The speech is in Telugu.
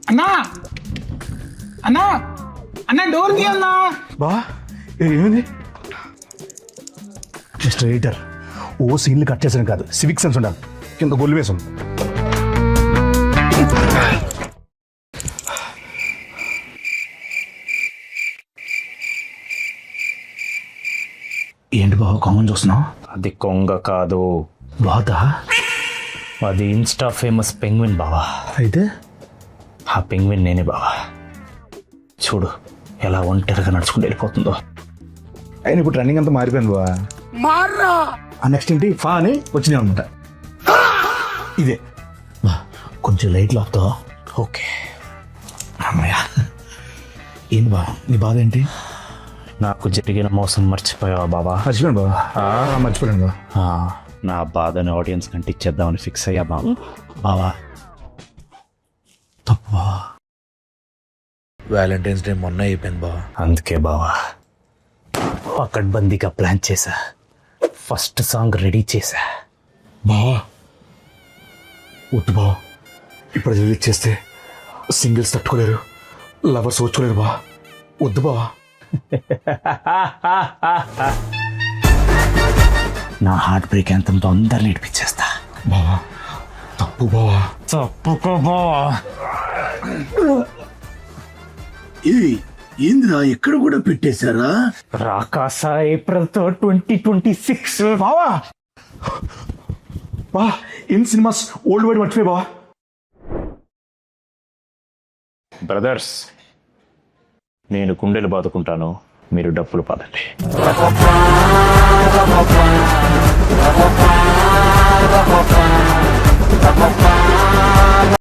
అన్నా అన్నా అన్నా డోర్ తీయన్నా. బా ఏమైంది? జస్ట్ రైటర్ ఓ సీన్లు కట్ చేసాను కాదు, సివిక్ సెన్స్ ఉండాలి. కింద గొల్లు వేసాం. ఏంటి బావ కామన్ చూస్తున్నావు? అది కొంగ కాదు, బాధ. అది ఇన్స్టా ఫేమస్ పెంగ్విన్ బావా. అయితే ఆ పెంగ్విన్ నేనే బావా. చూడు ఎలా ఒంటరిగా నడుచుకుంటూ వెళ్ళిపోతుందో. అయినా ఇప్పుడు రన్నింగ్ అంతా మారిపోయింది బావా. ఆ నెక్స్ట్ ఏంటి ఫా అని వచ్చినాయి అనమాట. ఇదే బా, కొంచెం లైట్ లాప్తో. ఓకే అమ్మయ్య. ఏంటి బా నీ బాధ ఏంటి? నాకు జరిగిన మోసం మర్చిపోయావా బావా? మర్చిపోయాను బావా. మర్చిపోయాను బావా. నా బాధని ఆడియన్స్ కంటే ఇచ్చేద్దామని ఫిక్స్ అయ్యా బావా. బావా తప్పు బావా. వ్యాలంటైన్స్ డే మొన్న అయిపోయింది బావా. అందుకే బావా పకడ్బందీగా ప్లాన్ చేశా. ఫస్ట్ సాంగ్ రెడీ చేశా. బావా వద్దు బావా, ఇప్పుడు రిలీజ్ చేస్తే సింగిల్స్ తట్టుకోలేరు, లవర్స్ వచ్చుకోలేరు బావా. వద్దు బావా. నా హార్ట్ బ్రేక్ ఎంతంతో అందరిని నేర్పించేస్తా. బావా తప్పు బావా. తప్పుకో బావా. ఏంద్రా ఎక్కడ కూడా పెట్టేశారా? రాకాస ఏప్రిల్ 2026 బావా బా ఇన్ సినిమాస్ ఓల్డ్ వైడ్ మర్చిపోయి బావా. బ్రదర్స్, నేను కుండెలు బాదుకుంటాను, మీరు డప్పులు పాదండి. Ba ba ba